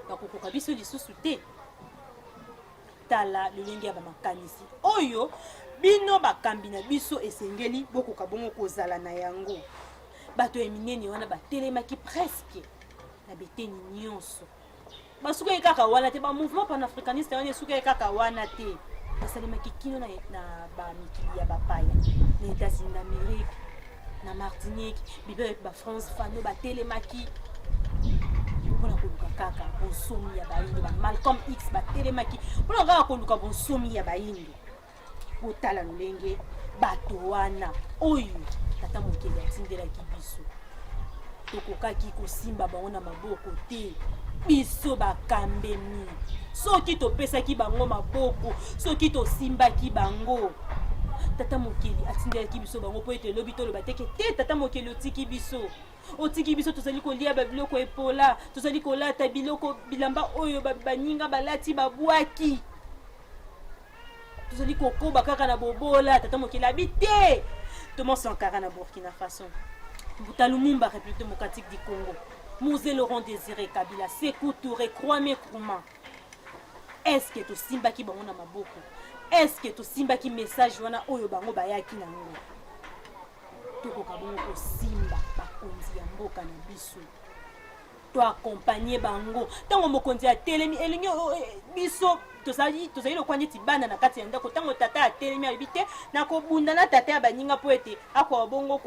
ba kokoka biso lisusu te. Tala lolenge ya ba makanisi. Oyo bino bakambi na biso esengeli bokoka bongo kozala na yango. Bato eminene wana batelemaki presque na beteni nyonso. Basuka kaka wana te ba mouvement panafricaniste wana suka kaka wana te. Basalemaki kino na ba mikili ya bapaya. Na États-Unis d'Amérique, na Martinique, bibe ba France fano batelemaki. Pona koluka kaka bonsomi ya baindo ba Malcolm X batelemaki. Pona kaka koluka bonsomi ya baindo. Otala lolenge bato wana oyo tata mokili atindelaki biso. Tokokaki kosimba bango na maboko te. biso bakambemi soki topesaki bango maboko soki tosimbaki bango tata mokili atindelaki biso bango po ete elobi toloba teke te tata mokili otiki biso tozali kolia babiloko epola tozali kolata biloko bilamba oyo baninga balati babwaki tozali kokoba kaka na bobola tata mokili abi te Thomas Sankara na Burkina Faso Bouta Lumumba République démocratique du Congo Mosé Laurent Désiré Kabila Sékou Touré Kwame Nkrumah est-ce que tosimbaki bango na maboko est-ce que tosimbaki message wana oyo bango bayaki nango tokoka bongo kosimba bakonzi ya mboka na biso toaccompagne bango ntango mokonzi atelemi elingi biso tozali lokwa neti bana na kati ya ndako ntango tata atelemi alobi te nakobunda na tata ya baninga po ete akoka bongo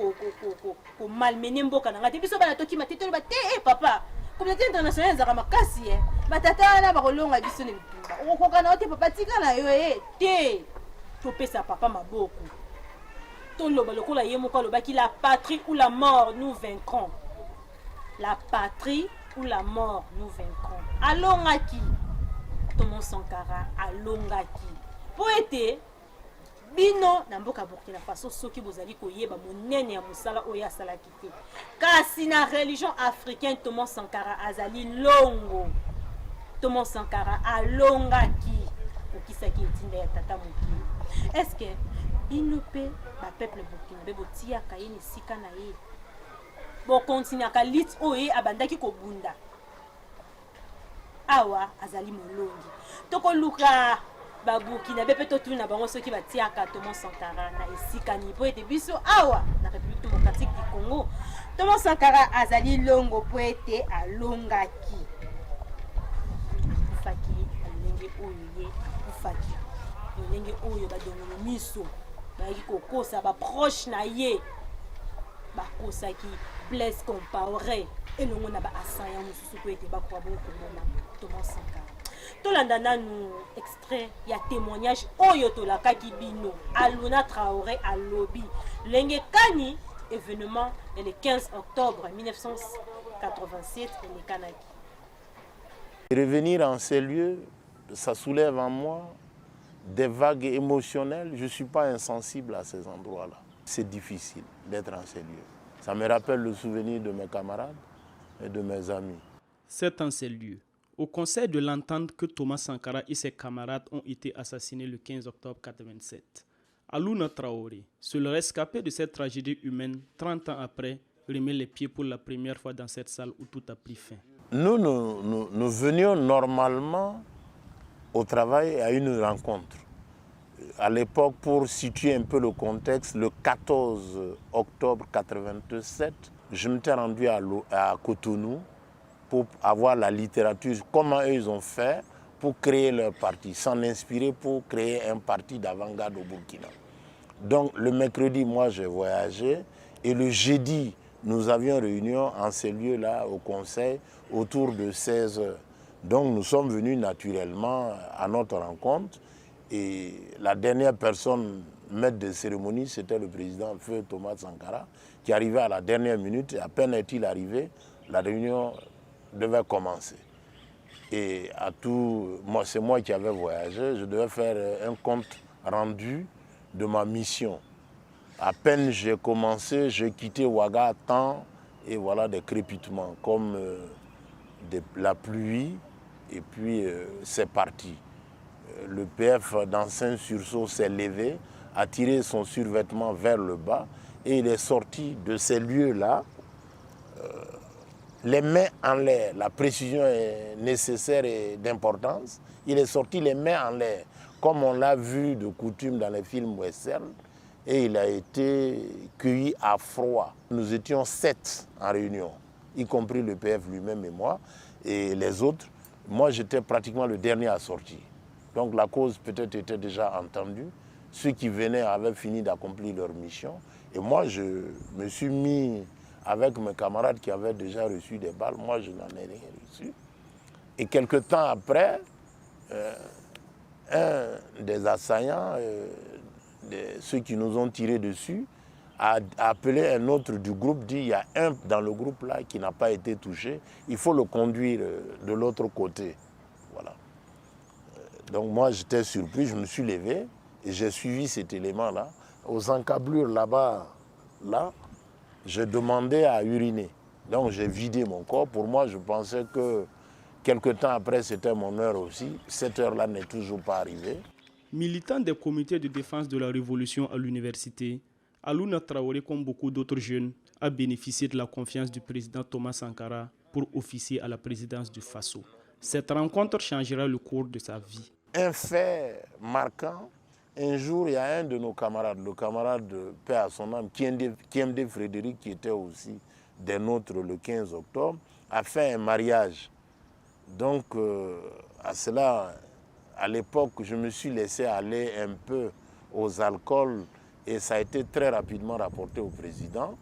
komalmene mboka na nga te biso bana tokima te toloba te papa communauté internationale ezalaka makasi batata wana bakolonga biso na bitumba okokoka na yo te papa tika na yo te topesa papa maboko toloba lokola ye moko alobaki la patrie ou la mort nous vaincrons la patrie ou la mort nous vaincrons alongaki Thomas Sankara alongaki po ete bino na mboka Burkina Faso soki bozali koyeba monene ya mosala oyo asalaki te kasi na religion africaine Thomas Sankara azali longo Thomas Sankara alongaki okisaki etinda ya tata mokili est-ce que bino pe ba peuple burkinabé botiaka ye nisika na ye bokontinuaka lit oyo abandaki kobunda awa azali molongi tokoluka baburkinabé mpe totuna bango soki batiaka Thomas Sankara na esika ni po ete biso awa na République démocratique du Congo Thomas Sankara azali longo po ete alongaki akufaki lolenge oyo ye akufaki lolenge oyo badongolo miso bayaki kokosa baproche na ye bakosaki Blaise Compaoré elongo na baasanya mosusu po ete bakoka bongo koboma Thomas Sankara tolanda nanu extrait ya témoignage oyo tolakaki bino Aluna Traoré alobi lenge kani événement le 15 octobre 1987 elekanaki. Revenir en ces lieux, ça soulève en moi des vagues émotionnelles. Je ne suis pas insensible à ces endroits-là. C'est difficile d'être en ces lieux. Ça me rappelle le souvenir de mes camarades et de mes amis. C'est en ces lieux, au conseil de l'entente, que Thomas Sankara et ses camarades ont été assassinés le 15 octobre 1987. Aluna Traoré, seul rescapé de cette tragédie humaine, 30 ans après, remet les pieds pour la première fois dans cette salle où tout a pris fin. Nous venions normalement au travail à une rencontre. À l'époque, pour situer un peu le contexte, le 14 octobre 1987, je m'étais rendu à Cotonou pour avoir la littérature, comment eux ils ont fait pour créer leur parti, s'en inspirer pour créer un parti d'avant-garde au Burkina. Donc le mercredi, moi j'ai voyagé et le jeudi, nous avions réunion en ces lieux-là au conseil autour de 16 heures. Donc nous sommes venus naturellement à notre rencontre et la dernière personne, maître de cérémonie, c'était le président Feu Thomas Sankara qui arrivait à la dernière minute et à peine est-il arrivé, la réunion devait commencer. Et moi, c'est moi qui avais voyagé, je devais faire un compte rendu de ma mission. À peine j'ai commencé, j'ai quitté Ouaga à temps et voilà des crépitements comme la pluie et puis c'est parti. Le PF dans un sursaut s'est levé, a tiré son survêtement vers le bas et il est sorti de ces lieux-là les mains en l'air. La précision est nécessaire et d'importance. Il est sorti les mains en l'air, comme on l'a vu de coutume dans les films western, et il a été cueilli à froid. Nous étions 7 en réunion, y compris le PF lui-même et moi, et les autres. Moi, j'étais pratiquement le dernier à sortir. Donc la cause peut-être était déjà entendue. Ceux qui venaient avaient fini d'accomplir leur mission. Et moi, je me suis mis avec mes camarades qui avaient déjà reçu des balles. Moi, je n'en ai rien reçu. Et quelque temps après, un des assaillants, ceux qui nous ont tiré dessus, a appelé un autre du groupe, dit il y a un dans le groupe là qui n'a pas été touché, il faut le conduire de l'autre côté. Voilà. Donc moi j'étais surpris, je me suis levé et j'ai suivi cet élément-là. Aux encablures là-bas, là, j'ai demandé à uriner. Donc j'ai vidé mon corps. Pour moi, je pensais que quelque temps après, c'était mon heure aussi. Cette heure-là n'est toujours pas arrivée. Militant des comités de défense de la Révolution à l'université, Alouna Traoré, comme beaucoup d'autres jeunes, a bénéficié de la confiance du président Thomas Sankara pour officier à la présidence du Faso. Cette rencontre changera le cours de sa vie. Un fait marquant, un jour, il y a un de nos camarades, le camarade de paix à son âme, Kiemde Frédéric, qui était aussi des nôtres le 15 octobre, a fait un mariage. Donc, à cela, à l'époque, je me suis laissé aller un peu aux alcools et ça a été très rapidement rapporté au président.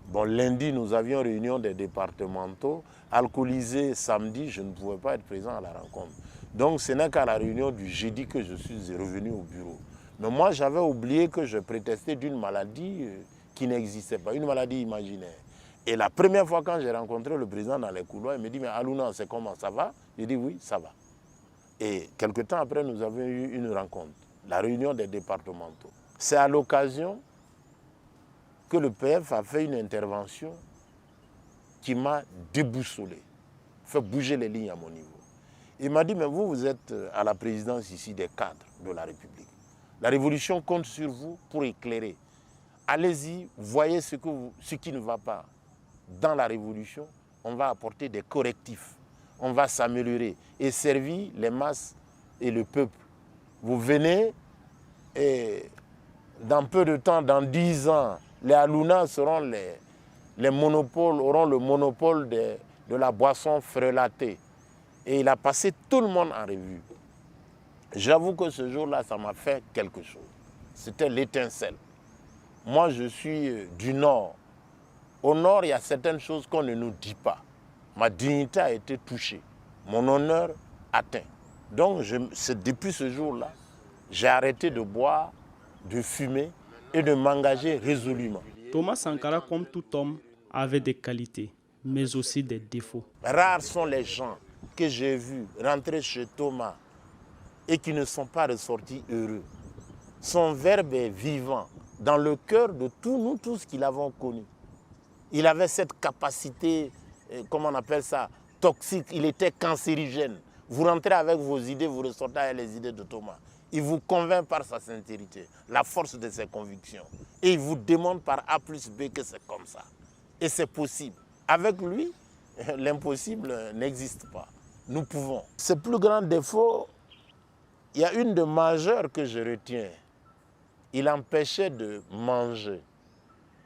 Bon, lundi, nous avions réunion des départementaux. Alcoolisé samedi, je ne pouvais pas être présent à la rencontre. Donc, ce n'est qu'à la réunion du jeudi que je suis revenu au bureau. Mais moi, j'avais oublié que je prétestais d'une maladie qui n'existait pas, une maladie imaginaire. Et la première fois quand j'ai rencontré le président dans les couloirs, il me dit « Mais Alouna, c'est comment, ça va ?» J'ai dit « Oui, ça va ». Et quelque temps après, nous avons eu une rencontre, la réunion des départementaux. C'est à l'occasion que le PF a fait une intervention qui m'a déboussolé, fait bouger les lignes à mon niveau. Il m'a dit, mais vous êtes à la présidence ici des cadres de la République. La révolution compte sur vous pour éclairer. Allez-y, voyez ce qui ne va pas. Dans la révolution, on va apporter des correctifs. On va s'améliorer et servir les masses et le peuple. Vous venez et dans peu de temps, dans 10 ans, les Alouna seront auront le monopole de la boisson frelatée. Et il a passé tout le monde en revue. J'avoue que ce jour-là, ça m'a fait quelque chose. C'était l'étincelle. Moi, je suis du Nord. Au Nord, il y a certaines choses qu'on ne nous dit pas. Ma dignité a été touchée. Mon honneur atteint. Donc, depuis ce jour-là, j'ai arrêté de boire, de fumer et de m'engager résolument. Thomas Sankara, comme tout homme, avait des qualités, mais aussi des défauts. Rares sont les gens que j'ai vus rentrer chez Thomas et qui ne sont pas ressortis heureux. Son verbe est vivant dans le cœur de nous tous qui l'avons connu. Il avait cette capacité, comment on appelle ça, toxique, il était cancérigène. Vous rentrez avec vos idées, vous ressortez avec les idées de Thomas. Il vous convainc par sa sincérité, la force de ses convictions. Et il vous demande par A plus B que c'est comme ça. Et c'est possible. Avec lui, l'impossible n'existe pas. Nous pouvons. Ses plus grands défauts, il y a une de majeures que je retiens. Il empêchait de manger.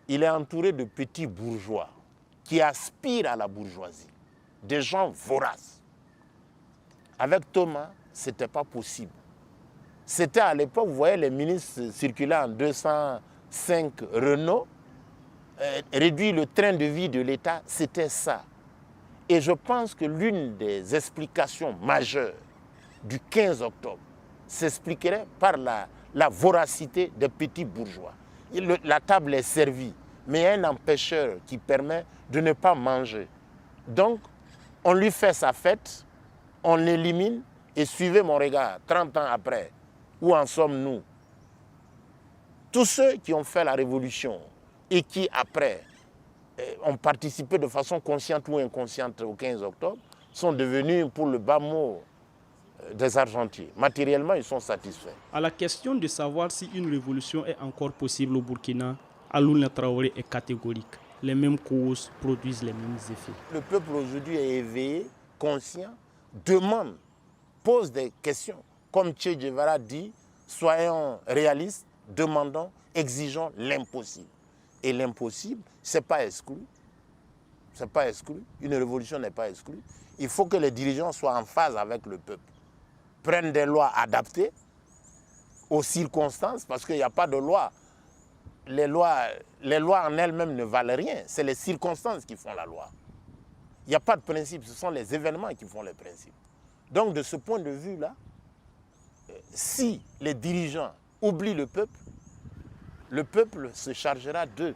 Il est entouré de petits bourgeois qui aspirent à la bourgeoisie. Des gens voraces. Avec Thomas, ce n'était pas possible. C'était à l'époque, vous voyez, les ministres circulaient en 205 Renault. Réduire le train de vie de l'État, c'était ça. Et je pense que l'une des explications majeures du 15 octobre s'expliquerait par la voracité des petits bourgeois. La table est servie, mais il y a un empêcheur qui permet de ne pas manger. Donc, on lui fait sa fête, on l'élimine, et suivez mon regard, 30 ans après, où en sommes-nous? Tous ceux qui ont fait la révolution et qui, après, ont participé de façon consciente ou inconsciente au 15 octobre, sont devenus, pour le bas mot, des argentiers. Matériellement, ils sont satisfaits. À la question de savoir si une révolution est encore possible au Burkina, Alouna Traoré est catégorique. Les mêmes causes produisent les mêmes effets. Le peuple aujourd'hui est éveillé, conscient, demande, pose des questions. Comme Che Guevara dit, soyons réalistes, demandons, exigeons l'impossible. Et l'impossible, ce n'est pas exclu. Ce n'est pas exclu. Une révolution n'est pas exclue. Il faut que les dirigeants soient en phase avec le peuple. Prennent des lois adaptées aux circonstances, parce qu'il n'y a pas de loi. Les lois en elles-mêmes ne valent rien. C'est les circonstances qui font la loi. Il n'y a pas de principe, ce sont les événements qui font les principes. Donc de ce point de vue-là, si les dirigeants oublient le peuple, le peuple se chargera d'eux.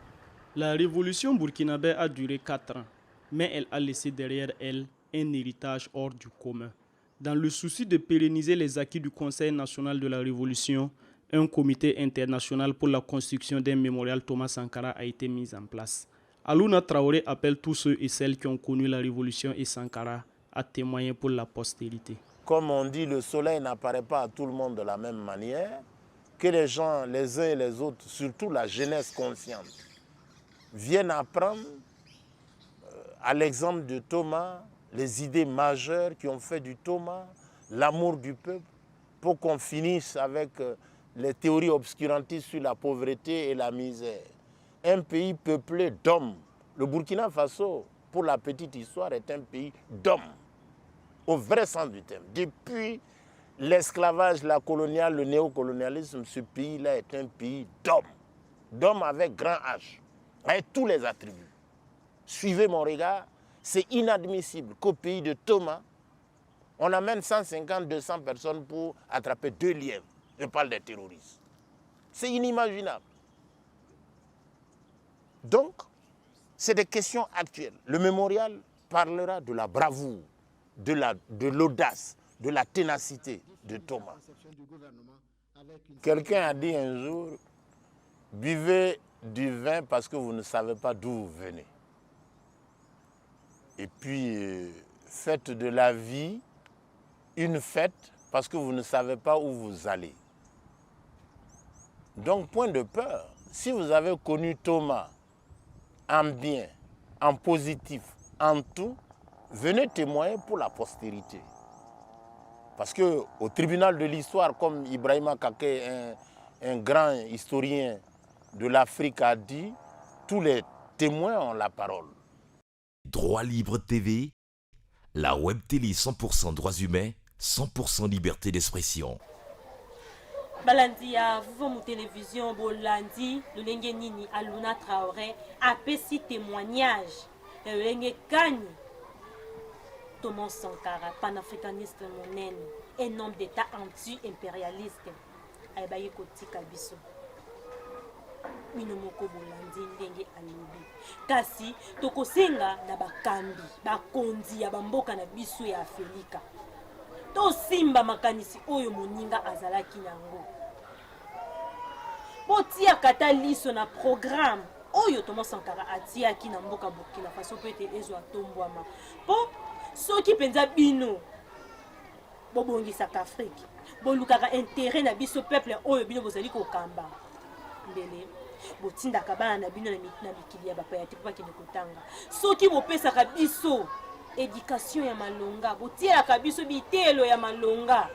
La révolution burkinabé a duré 4 ans, mais elle a laissé derrière elle un héritage hors du commun. Dans le souci de pérenniser les acquis du Conseil national de la Révolution, un comité international pour la construction d'un mémorial Thomas Sankara a été mis en place. Aluna Traoré appelle tous ceux et celles qui ont connu la Révolution et Sankara à témoigner pour la postérité. Comme on dit, le soleil n'apparaît pas à tout le monde de la même manière. Que les gens, les uns et les autres, surtout la jeunesse consciente, viennent apprendre à l'exemple de Thomas, les idées majeures qui ont fait du Thomas, l'amour du peuple, pour qu'on finisse avec les théories obscurantistes sur la pauvreté et la misère. Un pays peuplé d'hommes. Le Burkina Faso, pour la petite histoire, est un pays d'hommes, au vrai sens du terme. Depuis l'esclavage, la coloniale, le néocolonialisme, ce pays-là est un pays d'hommes. D'hommes avec grand H, avec tous les attributs. Suivez mon regard, c'est inadmissible qu'au pays de Thomas, on amène 150, 200 personnes pour attraper 2 lièvres. Je parle des terroristes. C'est inimaginable. Donc, c'est des questions actuelles. Le mémorial parlera de la bravoure, de l'audace, de la ténacité de Thomas. Quelqu'un a dit un jour, buvez du vin parce que vous ne savez pas d'où vous venez. Et puis, faites de la vie une fête parce que vous ne savez pas où vous allez. Donc, point de peur. Si vous avez connu Thomas en bien, en positif, en tout, venez témoigner pour la postérité. Parce qu'au tribunal de l'histoire, comme Ibrahima Kaké, un grand historien de l'Afrique, a dit, tous les témoins ont la parole. Droit Libre TV, la web télé 100% droits humains, 100% liberté d'expression. balandi ya vuva mu télévision bolandi lolenge nini Aluna Traoré apesi témoignage ya lolenge kani Thomas Sankara, panafricaniste monene, un homme d'état anti-impérialiste ayebaye kotika biso mino moko bolandi ndenge alobi kasi tokosenga na bakambi bakonzi ya bamboka na biso ya Afrika tosimba makanisi oyo moninga azalaki nango botia kata liso na programme oyo Thomas Sankara atiaki na mboka Burkina Faso po ete ezwa tombwama po soki penza bino bobongisaka Afrique bolukaka intérêt na biso peuple oyo bino bozali kokamba mbele botindaka bana na bino na mikili ya bapaya te po bakende kotanga soki bopesaka biso éducation ya malonga botielaka biso bitelo ya malonga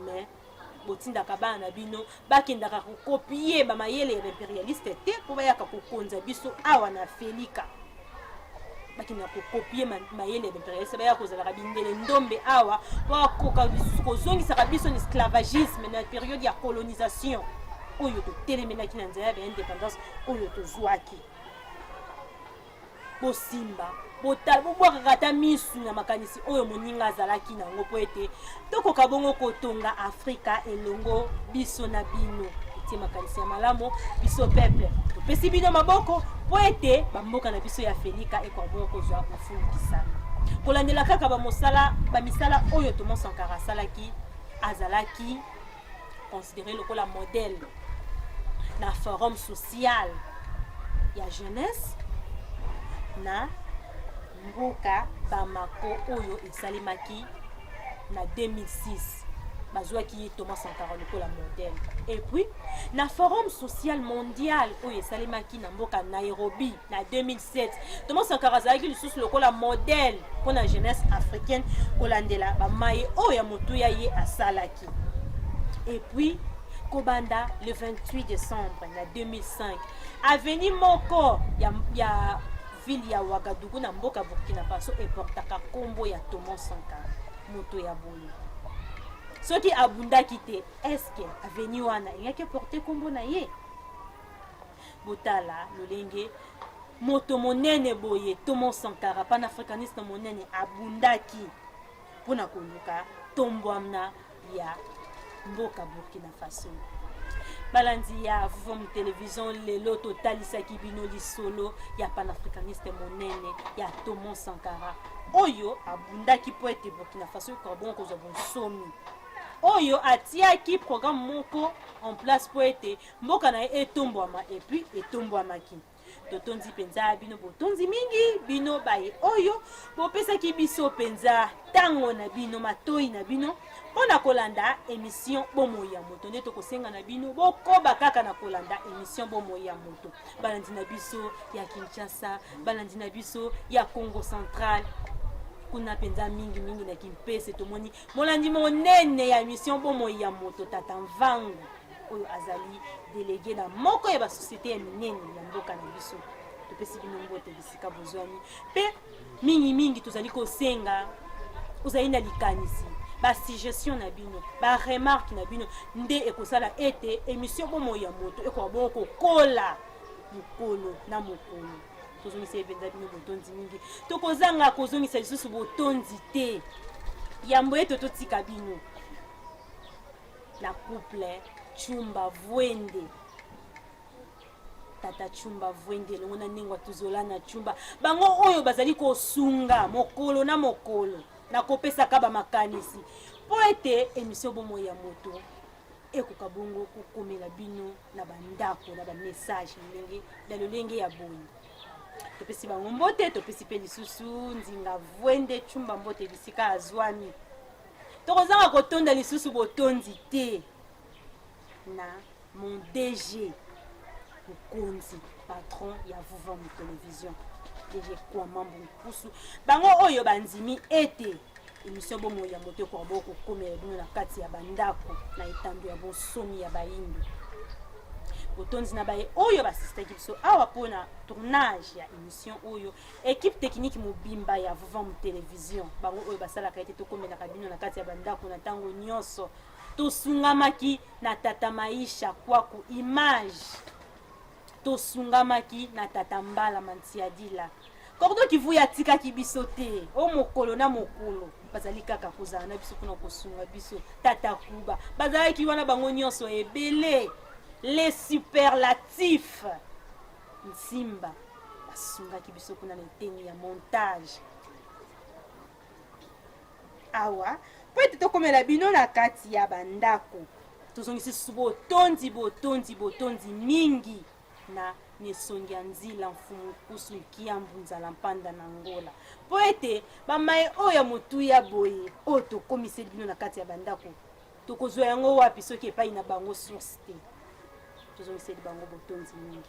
mais botindaka bana na bino bakendaka kokopie bamayele ya impérialiste te po bayaka kokonza biso awa na Afrika bakendaka kokopie mayele ya impérialiste bayaka kozalaka bindele ndombe awa bakoka kozongisaka biso na esclavagisme na période ya colonisation oyo totelemelaki na nzela ya indépendance oyo tozwaki bosimba bobwakaka ata misu na makanisi oyo moninga azalaki nango po ete tokoka bongo kotonga Afrika elongo biso na bino etie makanisi ya malamu biso peuple topesi bino maboko po ete bamboka na biso ya Afrika ekwa bongo kozwa kofundisana kolandela kaka bamisala oyo Thomas Sankara asalaki azalaki considéré lokola modèle na forum social ya jeunesse na mboka Bamako oyo esalimaki na 2006 bazwaki Thomas Sankara lokola modèle et puis na forum social mondial oyo esalimaki na mboka Nairobi na 2007 Thomas Sankara azalaki lisusu lokola modèle pour la jeunesse africaine kolandela bamaye oyo ya motuya ye asalaki et puis kobanda le 28 décembre na 2005 aveni moko ya ville ya Ouagadougou na mboka Burkina Faso eportaka kombo ya Thomas Sankara moto ya boye soki abundaki te eske aveni wana engaki porte kombo na ye botala lolenge moto monene boye Thomas Sankara panafricaniste monene abundaki pona koluka tombwamna ya mboka Burkina Faso balandi ya vom télévision lelo totalisaki bino lisolo ya panafricaniste monene ya Thomas Sankara oyo abundaki po ete Burkina Faso ekabongo kozwa bonsomi oyo atiaki programme moko en place po ete mboka na ye etombwama epuis etombwamaki totondi penza bino botondi mingi bino baye oyo bopesaki biso penza tango na bino matoi na bino mpona kolanda émission bomoi ya moto nde tokosenga na bino bokoba kaka na kolanda émission bomoi ya moto balandi na biso ya Kinshasa balandi na biso ya Congo Central kuna penza mingi na Kimpese tomoni molandi monene ya émission bomoi ya moto tata Mvangu oyo azali délégué na moko ya ba société ya minene ya mboka na biso topesi bino mbote bisika bozwani pe mingi tozali kosenga ozali na likanisi ba suggestion na bino ba remarque na bino nde ekosala ete émission bomoi ya moto ekoba boko kola mokolo na mokolo tozongisa ebenza bino botondi mingi tokozanga kozongisa lisusu botondi te yambo ete totika bino la couple Chumba Vwende tata Chumba Vwende longo na nengwa tuzola na Chumba bango oyo bazali kosunga mokolo na mokolo na kopesa kaba makanisi po ete émission bomoi ya moto ekoka bongo kokomela bino na bandako na ba message ndenge na lolenge ya boyi topesi bango mbote topesi pe lisusu nzinga Vwende Chumba mbote bisika azwami tokozanga kotonda lisusu botondi te na mon DG Mukonzi patron ya Vuvam télévision DG kwa mambo mpusu bango oyo banzimi ete émission bomoi ya moto kwa boko komela bino na kati ya bandako na etando ya bonsomi ya bayimbi botonzi na baye oyo basistaki biso awa pona tournage ya émission oyo équipe technique mobimba ya Vuvam télévision bango oyo basalaka ete tokomela bino na kati ya bandako na tango nyonso tosungamaki na tata Maisha kwaku image tosungamaki na tata Mbala Mantiadila kordo kivu ya tika kibiso te o mokolo na mokolo bazali kaka kozala na biso kuna kosunga biso tata Kuba bazali wana bango nyonso ebele les superlatifs Nsimba basungaki biso kuna na eteni ya montage awa po ete tokomela bino na kati ya bandako tozongisi botondi mingi na nesongi ya nzila mfumu kusu ikiambu nzala mpanda na Angola po ete bamaye oyo ya motu ya boye oyo tokomiseli bino na kati ya bandako tokozwa yango wapi soki epai na bango source te tozongiseli bango botondi mingi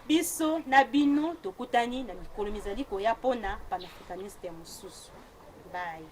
biso na bino tokutani na mikolo mizali koya mpona panafricaniste ya mosusu bye